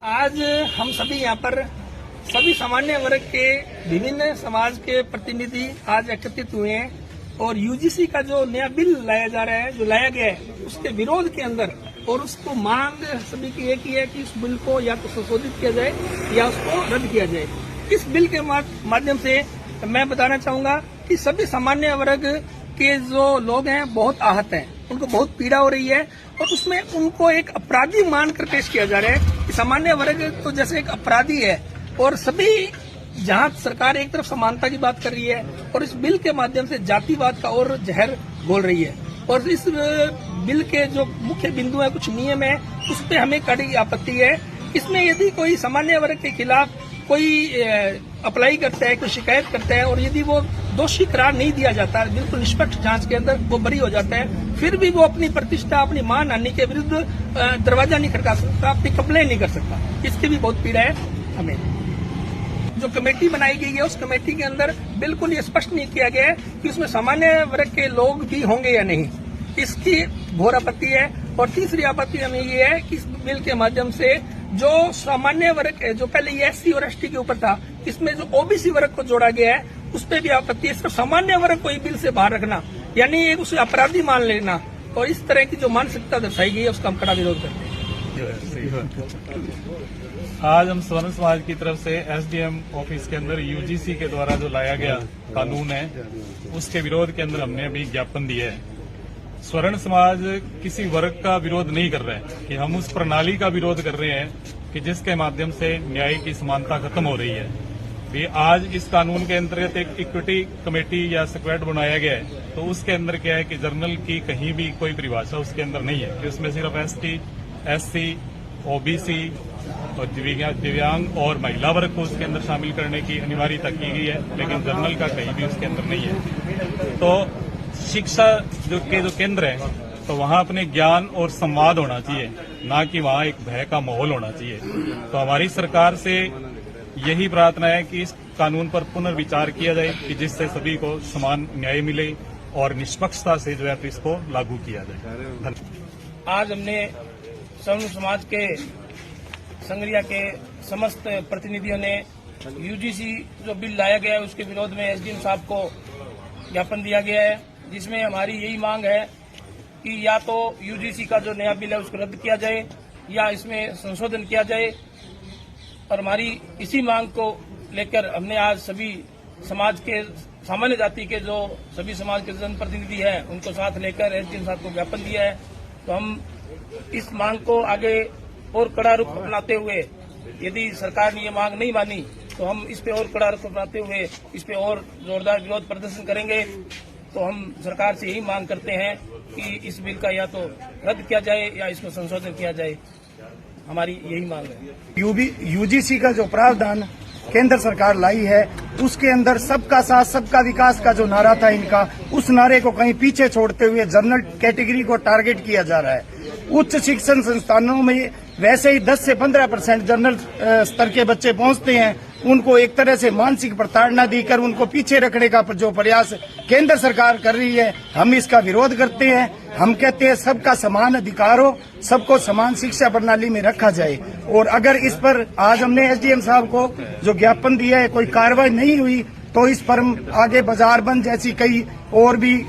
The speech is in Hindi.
आज हम सभी यहाँ पर सभी सामान्य वर्ग के विभिन्न समाज के प्रतिनिधि आज एकत्रित हुए हैं और यूजीसी का जो नया बिल लाया जा रहा है, जो लाया गया है, उसके विरोध के अंदर और उसको मांग सभी की एक ही है कि उस बिल को या तो संशोधित किया जाए या उसको रद्द किया जाए। इस बिल के माध्यम से मैं बताना चाहूंगा कि सभी सामान्य वर्ग के जो लोग हैं बहुत आहत हैं, उनको बहुत पीड़ा हो रही है और उसमें उनको एक अपराधी मानकर पेश किया जा रहा है कि सामान्य वर्ग तो जैसे एक अपराधी है और सभी जहां सरकार एक तरफ समानता की बात कर रही है और इस बिल के माध्यम से जातिवाद का और जहर घोल रही है और इस बिल के जो मुख्य बिंदु है, कुछ नियम है, उस पर हमें कड़ी आपत्ति है। इसमें यदि कोई सामान्य वर्ग के खिलाफ कोई अप्लाई करता है, कोई शिकायत करता है और यदि वो दोषी करार नहीं दिया जाता, बिल्कुल निष्पक्ष जांच के अंदर वो बरी हो जाता है, फिर भी वो अपनी प्रतिष्ठा, अपनी मान हानि के विरुद्ध दरवाजा नहीं खटका सकता, अपनी कंप्लेन नहीं कर सकता। इसकी भी बहुत पीड़ा है हमें। जो कमेटी बनाई गई है उस कमेटी के अंदर बिल्कुल ये स्पष्ट नहीं किया गया है कि उसमें सामान्य वर्ग के लोग भी होंगे या नहीं। इसकी घोर आपत्ति है। और तीसरी आपत्ति हमें ये है कि इस बिल के माध्यम से जो सामान्य वर्ग है, जो पहले ये एससी और एसटी के ऊपर था, इसमें जो ओबीसी वर्ग को जोड़ा गया है उस पर भी आपत्ति है। सिर्फ सामान्य वर्ग को ही बिल से बाहर रखना यानी एक उसे अपराधी मान लेना और इस तरह की जो मानसिकता दर्शाई गई है उसका हम कड़ा विरोध करते हैं। आज हम स्वर्ण समाज की तरफ से एसडीएम ऑफिस के अंदर यूजीसी के द्वारा जो लाया गया कानून है उसके विरोध के अंदर हमने अभी ज्ञापन दिया है। स्वर्ण समाज किसी वर्ग का विरोध नहीं कर रहे हैं कि हम उस प्रणाली का विरोध कर रहे हैं कि जिसके माध्यम से न्याय की समानता खत्म हो रही है। भी आज इस कानून के अंतर्गत एक इक्विटी कमेटी या स्क्वाड बनाया गया है, तो उसके अंदर क्या है कि जर्नल की कहीं भी कोई परिभाषा उसके अंदर नहीं है कि उसमें सिर्फ एसटी, एससी, ओबीसी और दिव्यांग और महिला वर्ग को उसके अंदर शामिल करने की अनिवार्यता की गई है, लेकिन जर्नल का कहीं भी उसके अंदर नहीं है। तो शिक्षा जो केंद्र है तो वहां अपने ज्ञान और संवाद होना चाहिए, ना कि वहां एक भय का माहौल होना चाहिए। तो हमारी सरकार से यही प्रार्थना है कि इस कानून पर पुनर्विचार किया जाए कि जिससे सभी को समान न्याय मिले और निष्पक्षता से जो है इसको लागू किया जाए। आज हमने स्वर्ण समाज के संगरिया के समस्त प्रतिनिधियों ने यूजीसी जो बिल लाया गया है उसके विरोध में एसडीएम साहब को ज्ञापन दिया गया है, जिसमें हमारी यही मांग है कि या तो यूजीसी का जो नया बिल है उसको रद्द किया जाए या इसमें संशोधन किया जाए। और हमारी इसी मांग को लेकर हमने आज सभी समाज के सामान्य जाति के जो सभी समाज के जनप्रतिनिधि हैं उनको साथ लेकर एसडीएम साहब को ज्ञापन दिया है। तो हम इस मांग को आगे और कड़ा रुख अपनाते हुए, यदि सरकार ने ये मांग नहीं मानी तो हम इस पे और कड़ा रुख अपनाते हुए इस पे और जोरदार विरोध प्रदर्शन करेंगे। तो हम सरकार से यही मांग करते हैं कि इस बिल का या तो रद्द किया जाए या इसको संशोधन किया जाए, हमारी यही मांग है। यूजीसी का जो प्रावधान केंद्र सरकार लाई है उसके अंदर सबका साथ सबका विकास का जो नारा था इनका, उस नारे को कहीं पीछे छोड़ते हुए जनरल कैटेगरी को टारगेट किया जा रहा है। उच्च शिक्षण संस्थानों में वैसे ही 10 से 15% जनरल स्तर के बच्चे पहुंचते हैं, उनको एक तरह से मानसिक प्रताड़ना देकर उनको पीछे रखने का जो प्रयास केंद्र सरकार कर रही है, हम इसका विरोध करते हैं। हम कहते हैं सबका समान अधिकार हो, सबको समान शिक्षा प्रणाली में रखा जाए। और अगर इस पर आज हमने एसडीएम साहब को जो ज्ञापन दिया है कोई कार्रवाई नहीं हुई तो इस पर आगे बाजार बंद जैसी कई और भी